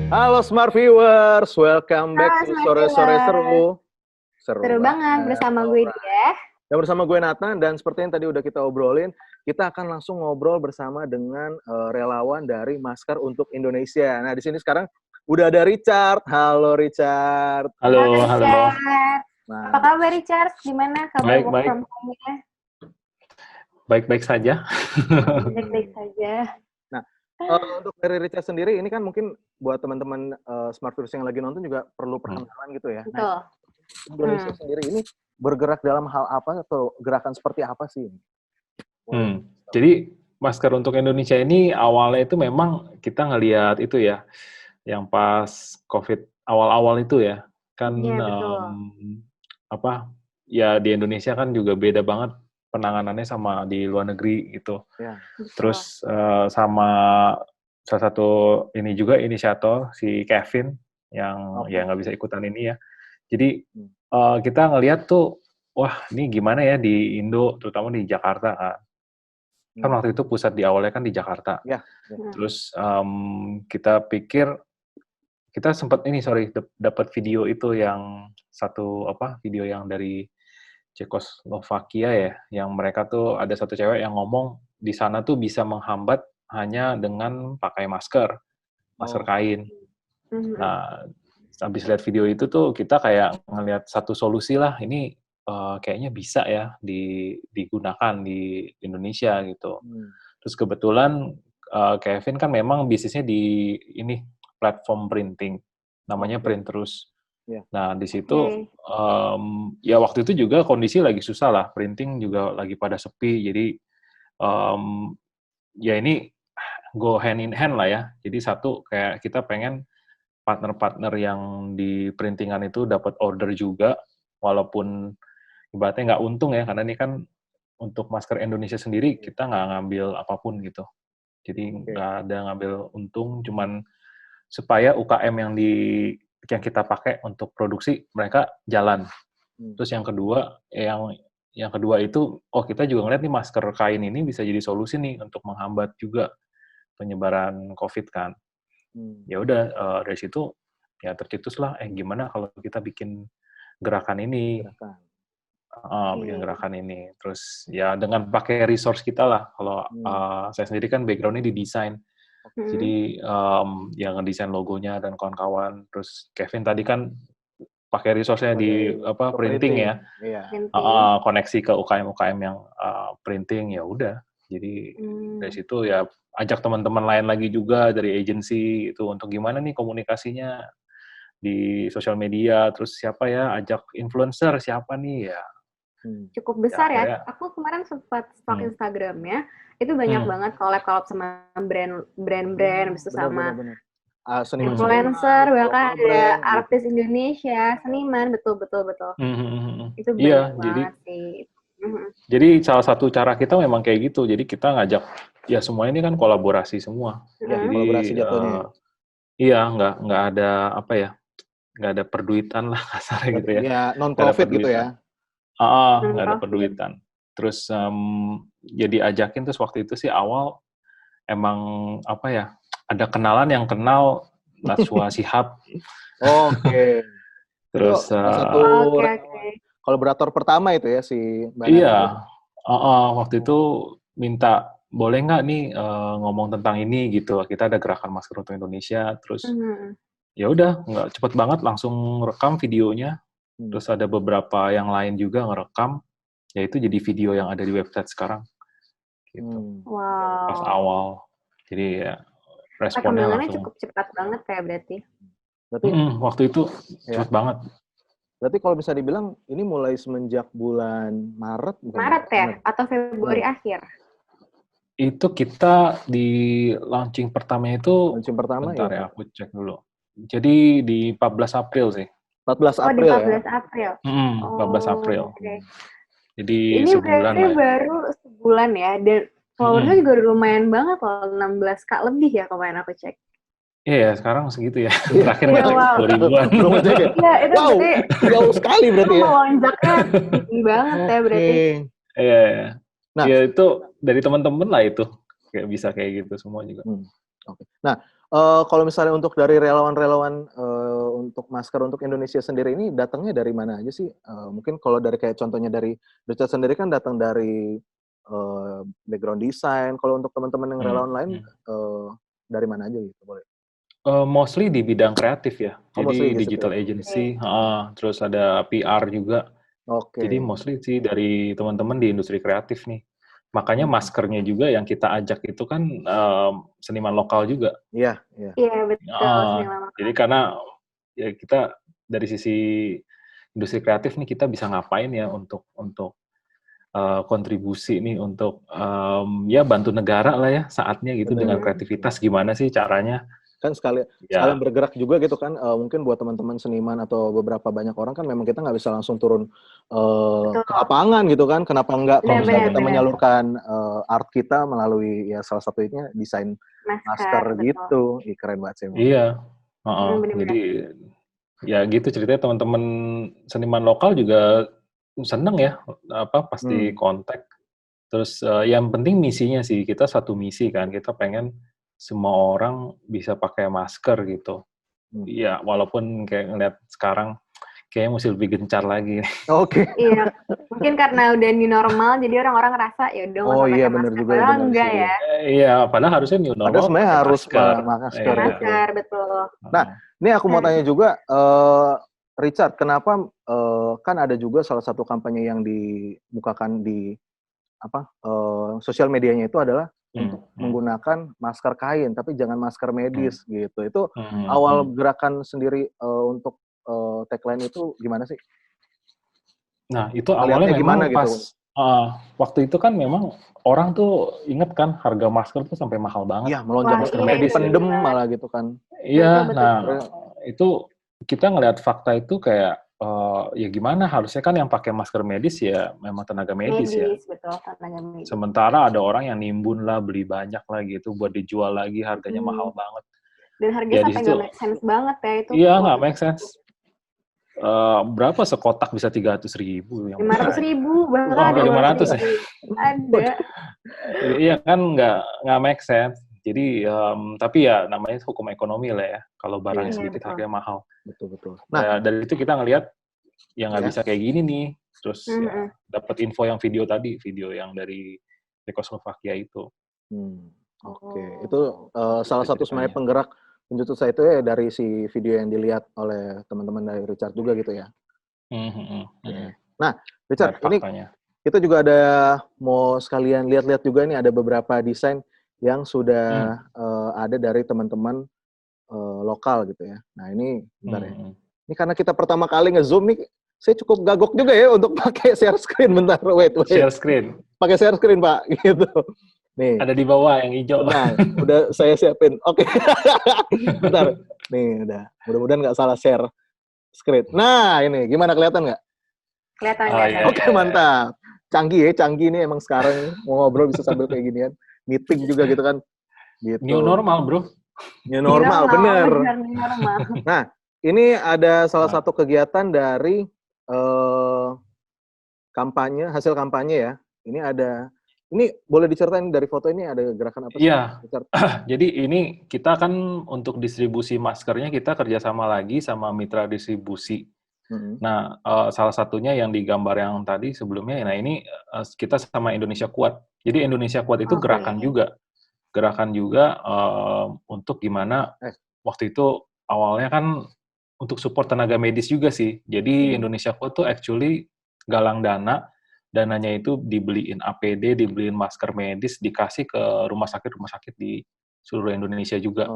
Halo Smart Viewers, welcome back Halo to Smart Sore-Sore Viewers. Seru. Seru banget bersama gue dia. Dan bersama gue Nathan, dan seperti yang tadi udah kita obrolin, kita akan langsung ngobrol bersama dengan relawan dari Masker untuk Indonesia. Nah, di sini sekarang udah ada Richard. Halo Richard. Halo Halo. Richard. Nah, Apa kabar Richard? Gimana kabar work Baik. from home-nya? Baik-baik saja. Baik-baik saja. Nah, untuk dari Richard sendiri, ini kan mungkin buat teman-teman Smart Viewers yang lagi nonton juga perlu perkenalan gitu ya. Betul. Nah, Indonesia sendiri ini bergerak dalam hal apa atau gerakan seperti apa sih? Jadi Masker untuk Indonesia ini awalnya itu memang kita ngelihat itu ya, yang pas COVID awal-awal itu ya, kan Iya, betul. ya di Indonesia kan juga beda banget penanganannya sama di luar negeri gitu. Ya. Terus sama salah satu ini juga inisiator si Kevin yang ya nggak bisa ikutan ini ya. Jadi kita ngelihat tuh, wah ini gimana ya di Indo, terutama di Jakarta kan. Kan waktu itu pusat di awalnya kan di Jakarta. Ya. Terus kita pikir, kita sempat dapat video itu yang video yang dari Cekoslovakia ya, yang mereka tuh ada satu cewek yang ngomong di sana tuh bisa menghambat hanya dengan pakai masker kain. Nah, habis lihat video itu tuh kita kayak ngelihat satu solusi lah, ini kayaknya bisa ya digunakan di Indonesia gitu. Terus kebetulan Kevin kan memang bisnisnya di ini platform printing, namanya Printerus. Nah di situ ya waktu itu juga kondisi lagi susah lah, printing juga lagi pada sepi, jadi ya ini go hand in hand lah ya. Jadi satu kayak kita pengen partner-partner yang di printingan itu dapat order juga, walaupun ibaratnya nggak untung ya, karena ini kan untuk Masker Indonesia sendiri kita nggak ngambil apapun gitu. Jadi nggak ada ngambil untung, cuman supaya UKM yang kita pakai untuk produksi mereka jalan. Terus yang kedua itu, kita juga ngeliat nih masker kain ini bisa jadi solusi nih untuk menghambat juga penyebaran COVID kan. Ya udah dari situ ya tercetuslah gimana kalau kita bikin gerakan ini. Bikin gerakan ini. Terus ya dengan pakai resource kita lah. Kalau saya sendiri kan background-nya di desain. Jadi yang ngedesain logonya dan kawan-kawan. Terus Kevin tadi kan pakai resource-nya di printing ya. Koneksi ke UKM-UKM yang printing, ya udah. Jadi dari situ ya ajak teman-teman lain lagi juga dari agensi itu untuk gimana nih komunikasinya di sosial media. Terus siapa ya, ajak influencer siapa nih ya. Cukup besar ya. Aku kemarin sempat stalk Instagramnya, itu banyak banget collab sama brand-brand, habis itu sama influencer, bahkan ada artis Indonesia, seniman, betul. Itu banyak banget sih. Jadi salah satu cara kita memang kayak gitu. Jadi kita ngajak, ya semua ini kan kolaborasi semua. Ya, jadi kolaborasi jatuhnya. Iya, nggak ada nggak ada perduitan lah kasarnya gitu ya. Ya non-profit gitu ya. Nggak ada perduitan. Terus ya diajakin, terus waktu itu sih awal emang ada kenalan yang kenal Najwa Shihab. Oke. Terus satu kolaborator pertama itu ya si Mbak Iya. Waktu itu minta boleh nggak nih ngomong tentang ini gitu. Kita ada gerakan Masker untuk Indonesia. Terus ya udah nggak cepet banget langsung rekam videonya. Terus ada beberapa yang lain juga ngerekam. Ya itu jadi video yang ada di website sekarang. Gitu. Wow. Pas awal. Jadi ya responnya langsung. Cukup cepat banget ya berarti. Waktu itu cepat banget. Berarti kalau bisa dibilang ini mulai semenjak bulan Maret. Maret ya? Atau Februari akhir? Itu kita di launching pertama itu. Bentar ya, aku cek dulu. Jadi di 14 April sih. 14 April di 14 April. 14 April. Okay. Jadi ini sebulan berarti baru sebulan ya, dan followersnya juga udah lumayan banget loh, 16K lebih ya kemarin aku cek. Iya, sekarang segitu ya. Terakhir ngecek 2000-an. Iya, itu berarti jauh sekali berarti ya. Lonjaknya tinggi banget ya berarti. Iya. Nah, ya itu dari teman-teman lah itu. Kayak bisa kayak gitu semua juga. Oke. Nah, Kalau misalnya untuk dari relawan-relawan untuk masker untuk Indonesia sendiri ini datangnya dari mana aja sih? Mungkin kalau dari kayak contohnya dari Richard sendiri kan datang dari background desain. Kalau untuk teman-teman yang relawan lain dari mana aja gitu boleh? Mostly di bidang kreatif ya. Jadi digital ya? agency, terus ada PR juga. Jadi mostly sih dari teman-teman di industri kreatif nih. Makanya maskernya juga yang kita ajak itu kan seniman lokal juga. Iya betul. Jadi karena ya kita dari sisi industri kreatif nih kita bisa ngapain ya untuk kontribusi nih untuk ya bantu negara lah ya saatnya gitu dengan kreativitas gimana sih caranya. Kan sekalian bergerak juga gitu kan, mungkin buat teman-teman seniman atau beberapa banyak orang kan memang kita nggak bisa langsung turun ke lapangan gitu kan, kenapa nggak kalau misalnya kita menyalurkan art kita melalui ya salah satunya desain masker gitu. Keren banget sih. Iya, jadi ya gitu ceritanya teman-teman seniman lokal juga seneng ya pasti kontak. Terus yang penting misinya sih, kita satu misi kan, kita pengen semua orang bisa pakai masker gitu. Ya, walaupun kayak ngeliat sekarang, kayaknya mesti lebih gencar lagi. Iya, mungkin karena udah new normal, jadi orang-orang ngerasa ya udah nggak usah pakai masker. Juga, padahal enggak ya. Iya, padahal harusnya new normal. Padahal sebenarnya harus masker. Masker, betul. Nah, ini aku mau tanya juga, Richard, kenapa kan ada juga salah satu kampanye yang dibukakan di sosial medianya itu adalah untuk menggunakan masker kain, tapi jangan masker medis gitu. Itu awal gerakan sendiri untuk tagline itu gimana sih? Nah, itu awalnya memang pas waktu itu kan memang orang tuh inget kan harga masker tuh sampai mahal banget. Iya, melonjak masker medis pendem malah gitu kan. Iya, nah itu kita ngelihat fakta itu kayak ya gimana, harusnya kan yang pakai masker medis ya memang tenaga medis ya. Betul, tenaga medis. Sementara ada orang yang nimbun lah, beli banyak lah gitu buat dijual lagi, harganya mahal banget. Dan harganya sampai nggak make sense banget ya itu. Iya, nggak make sense. Berapa sekotak bisa 300.000? 500.000 bahkan. 500 ya? Ada. Iya kan nggak make sense. Jadi tapi ya namanya hukum ekonomi lah ya. Kalau barangnya sedikit harganya mahal. Betul. Nah dari itu kita ngelihat ya nggak bisa kayak gini nih. Terus ya, dapat info yang video yang dari Czechoslovakia itu. Itu salah satu sebenarnya penggerak pencetus saya itu ya dari si video yang dilihat oleh teman-teman dari Richard juga gitu ya. Nah, Richard, ini kita juga ada mau sekalian lihat-lihat juga nih ada beberapa desain yang sudah ada dari teman-teman lokal gitu ya. Nah ini bentar ya. Ini karena kita pertama kali nge-zoom nih, saya cukup gagok juga ya untuk pakai share screen. Bentar, wait. Share screen. Pakai share screen, Pak, gitu. Nih. Ada di bawah yang hijau. Nah, udah saya siapin. Oke. Bentar. Nih, udah. Mudah-mudahan nggak salah share screen. Nah, ini gimana, kelihatan nggak? Kelihatan. Oke, mantap. Canggih nih emang sekarang mau ngobrol bisa sambil kayak ginian. Meeting juga gitu kan. Gitu. New normal, bro. New normal, bener. Nah, ini ada salah satu kegiatan dari hasil kampanye ya. Ini boleh diceritain dari foto ini ada gerakan apa sih? Iya, jadi ini kita kan untuk distribusi maskernya kita kerjasama lagi sama mitra distribusi. Nah, salah satunya yang digambar yang tadi sebelumnya, nah ini kita sama Indonesia Kuat. Jadi Indonesia Kuat itu gerakan juga untuk gimana waktu itu awalnya kan untuk support tenaga medis juga sih. Jadi Indonesia Kuat tuh actually galang dananya itu dibeliin APD, dibeliin masker medis, dikasih ke rumah sakit di seluruh Indonesia juga.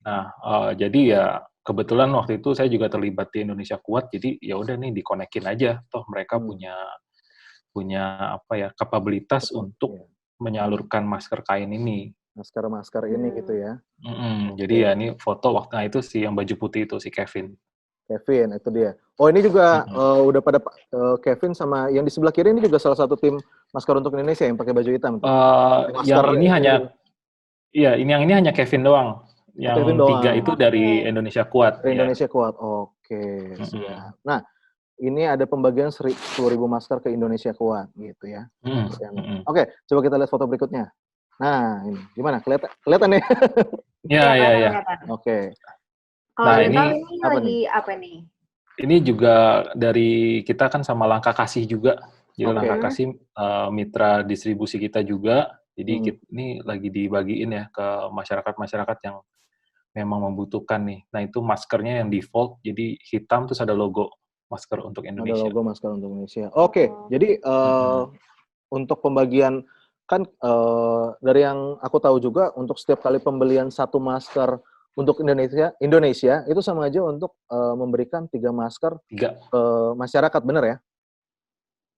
Nah, jadi ya kebetulan waktu itu saya juga terlibat di Indonesia Kuat, jadi ya udah nih dikonekin aja, toh mereka punya apa ya kapabilitas untuk menyalurkan masker kain ini. Masker ini gitu ya. Jadi ya ini foto waktu itu si yang baju putih itu si Kevin itu dia. Oh ini juga udah pada Kevin sama yang di sebelah kiri ini juga salah satu tim Masker untuk Indonesia yang pakai baju hitam. Yang ini hanya Kevin doang. Yang tiga itu dari Indonesia Kuat. Indonesia Kuat. Oke. Nah ini ada pembagian 10.000 masker ke Indonesia Kuat gitu ya. Oke, coba kita lihat foto berikutnya. Nah ini gimana? Kelihatan ya? Ya. Oke. Kalau ini lagi apa nih? Ini juga dari kita kan sama Langkah Kasih juga. Jadi Langkah Kasih mitra distribusi kita juga. Jadi ini lagi dibagiin ya ke masyarakat-masyarakat yang memang membutuhkan nih. Nah itu maskernya yang default, jadi hitam terus ada logo masker untuk Indonesia. Ada logo masker untuk Indonesia. Oke, jadi untuk pembagian kan dari yang aku tahu juga untuk setiap kali pembelian satu masker untuk Indonesia itu sama aja untuk memberikan 3 masker ke masyarakat, benar ya?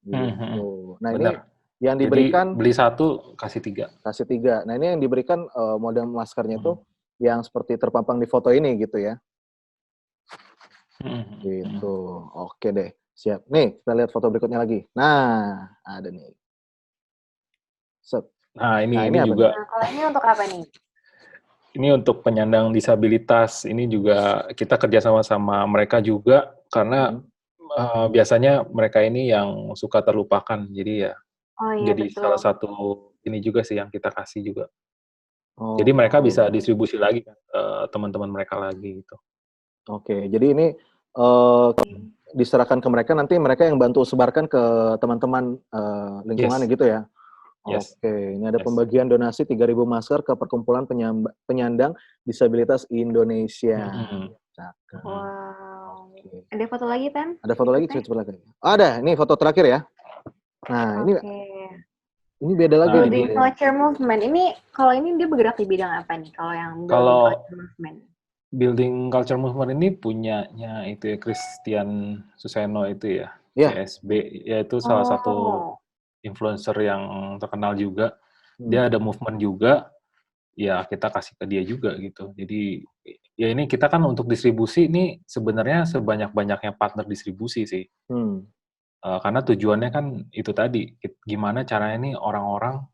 Gitu. Nah bener. Ini yang diberikan. Jadi beli 1 kasih 3. Kasih 3. Nah ini yang diberikan model maskernya itu yang seperti terpampang di foto ini gitu ya. Gitu. Oke deh. Siap. Nih kita lihat foto berikutnya lagi. Nah ada nih. Nah ini juga. Nah, kalau ini untuk apa nih? Ini untuk penyandang disabilitas. Ini juga kita kerjasama sama mereka juga karena biasanya mereka ini yang suka terlupakan. Jadi ya jadi betul. Salah satu ini juga sih yang kita kasih juga. Jadi mereka bisa distribusi lagi kan teman-teman mereka lagi gitu. Oke, jadi ini diserahkan ke mereka, nanti mereka yang bantu sebarkan ke teman-teman lingkungannya gitu ya? Oke, ini ada pembagian donasi 3.000 masker ke Perkumpulan Penyandang Disabilitas Indonesia. Wow. Ada foto lagi, Tan? Ada foto lagi, coba lagi. Ada, ini foto terakhir ya. Nah, ini beda lagi. Building Culture Movement. Ini kalau ini dia bergerak di bidang apa nih? Kalau yang Building Culture Movement. Building Culture Movement ini punyanya itu ya Christian Suseno itu ya. CSB, yaitu salah satu influencer yang terkenal juga. Dia ada movement juga. Ya kita kasih ke dia juga gitu. Jadi ya ini kita kan untuk distribusi ini sebenarnya sebanyak-banyaknya partner distribusi sih. Karena tujuannya kan itu tadi, gimana caranya nih orang-orang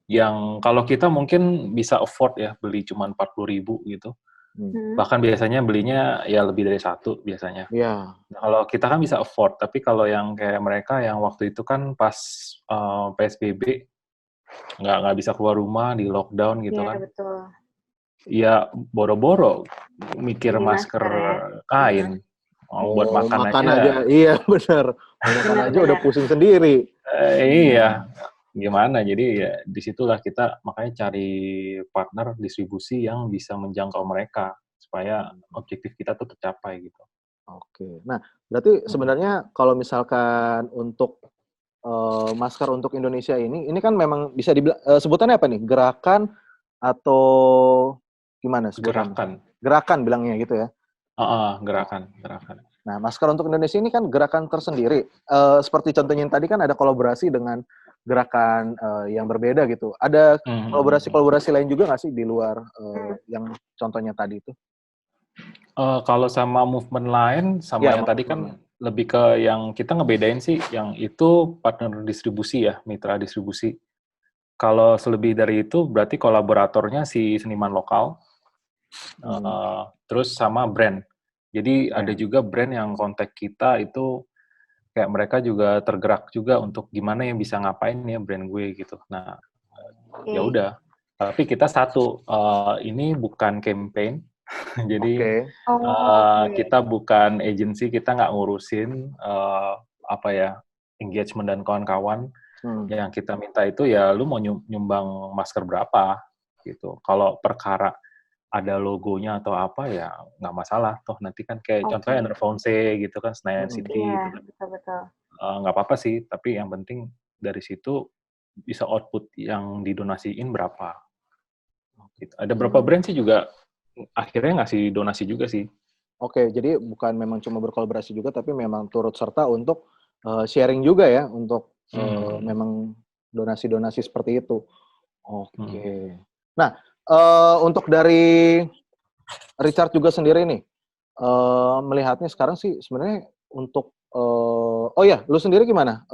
yang kalau kita mungkin bisa afford ya beli cuma 40.000 gitu. Bahkan biasanya belinya ya lebih dari 1 biasanya. Nah, kalau kita kan bisa afford, tapi kalau yang kayak mereka yang waktu itu kan pas PSBB nggak bisa keluar rumah, di lockdown gitu kan. Betul. Ya boro-boro mikir masker kain. Buat makan aja. Iya benar. Makan aja udah pusing sendiri. Iya, gimana? Jadi ya disitulah kita makanya cari partner distribusi yang bisa menjangkau mereka supaya objektif kita tuh tercapai gitu. Oke, nah berarti sebenarnya kalau misalkan untuk masker untuk Indonesia ini kan memang bisa dibilang sebutannya apa nih? Gerakan atau gimana sebutannya? Gerakan bilangnya gitu ya? Gerakan. Nah, masker untuk Indonesia ini kan gerakan tersendiri. Seperti contohnya tadi kan ada kolaborasi dengan gerakan yang berbeda gitu. Ada kolaborasi lain juga nggak sih di luar yang contohnya tadi itu? Kalau sama movement lain, sama yang tadi kan lebih ke yang kita ngebedain sih, yang itu partner distribusi ya, mitra distribusi. Kalau selebih dari itu berarti kolaboratornya si seniman lokal, terus sama brand. Jadi ada juga brand yang kontak kita itu kayak mereka juga tergerak juga untuk gimana yang bisa ngapain ya brand gue gitu. Nah, ya udah. Tapi kita satu, ini bukan campaign. Jadi kita bukan agency, kita nggak ngurusin engagement dan kawan-kawan. Yang kita minta itu ya lu mau nyumbang masker berapa gitu. Kalau perkara ada logonya atau apa ya nggak masalah, toh nanti kan kayak contohnya Enerfonse gitu kan, Senayan City gitu kan. Betul. Nggak apa-apa sih, tapi yang penting dari situ bisa output yang didonasiin berapa. Gitu. Ada beberapa brand sih juga akhirnya ngasih donasi juga sih. Oke, jadi bukan memang cuma berkolaborasi juga, tapi memang turut serta untuk sharing juga ya, untuk memang donasi-donasi seperti itu. Oke. Nah, untuk dari Richard juga sendiri nih, melihatnya sekarang sih sebenarnya untuk, lu sendiri gimana?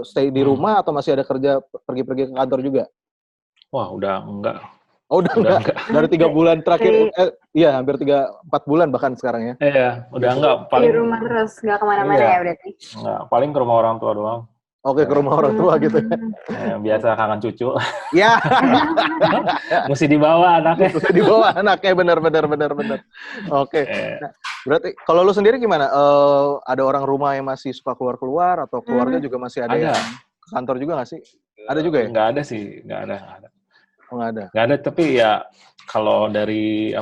Stay di rumah atau masih ada kerja pergi-pergi ke kantor juga? Wah, udah enggak. Udah enggak. Dari 3 bulan terakhir, hampir 3-4 bulan bahkan sekarang ya. Iya, udah enggak. Paling di rumah terus, enggak kemana-mana ya berarti? Enggak, paling ke rumah orang tua doang. Oke, ke rumah orang tua gitu ya. Biasa kangen cucu. Ya. Mesti dibawa anaknya. Mesti dibawa anaknya, benar. Oke. Nah, berarti kalau lu sendiri gimana? Ada orang rumah yang masih suka keluar-keluar atau keluarga juga masih ada yang ke kantor juga nggak sih? Ada juga ya? Nggak ada sih, nggak ada. Oh, nggak ada. Nggak ada, tapi ya kalau dari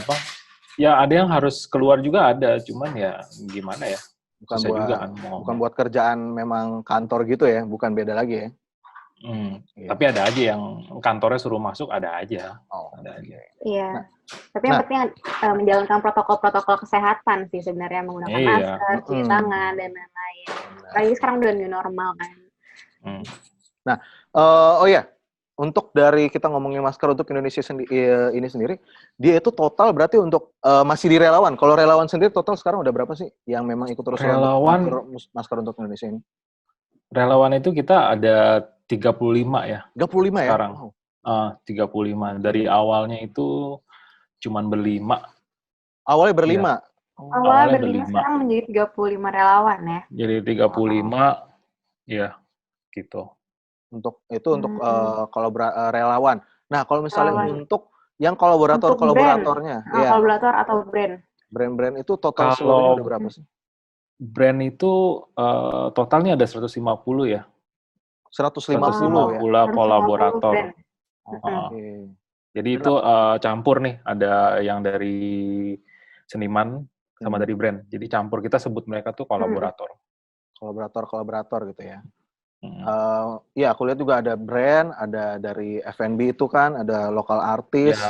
ya ada yang harus keluar juga ada, cuman ya gimana ya? Bukan buat kerjaan memang kantor gitu ya, bukan beda lagi ya. Iya. Tapi ada aja yang kantornya suruh masuk, ada aja. Ada aja. Iya. Tapi yang penting menjalankan protokol-protokol kesehatan sih sebenarnya, menggunakan masker, cuci tangan dan lain-lain. Apalagi sekarang udah new normal kan. Nah, untuk dari kita ngomongin masker untuk Indonesia ini sendiri, dia itu total berarti untuk masih di relawan. Kalau relawan sendiri total sekarang udah berapa sih yang memang ikut terus masker untuk Indonesia ini? Relawan itu kita ada 35 ya. 35 ya? Sekarang. 35. Dari awalnya itu cuman berlima. Awalnya berlima? Ya. Awalnya berlima, sekarang menjadi 35 relawan ya? Jadi 35, ya gitu. Untuk relawan. Nah, kalau misalnya untuk yang kolaboratornya, kolaborator atau brand itu total seluruhnya udah berapa sih? Brand itu totalnya ada 150 ya. 150 ya? Kolaborator. Okay. Jadi itu campur nih, ada yang dari seniman sama dari brand. Jadi campur, kita sebut mereka tuh kolaborator. Kolaborator gitu ya. Iya, aku lihat juga ada brand, ada dari F&B itu kan, ada lokal artis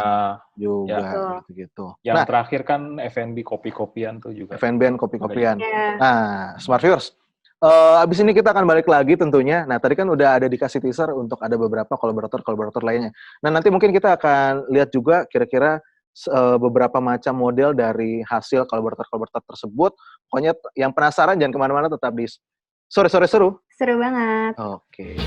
juga gitu. Yang terakhir kan F&B kopi-kopian tuh juga. F&B kopi-kopian. Nah, Smart Viewers, abis ini kita akan balik lagi tentunya. Nah, tadi kan udah ada dikasih teaser untuk ada beberapa kolaborator lainnya. Nah, nanti mungkin kita akan lihat juga kira-kira beberapa macam model dari hasil kolaborator tersebut. Pokoknya yang penasaran jangan kemana-mana, tetap di Sore Seru. Seru banget. Oke.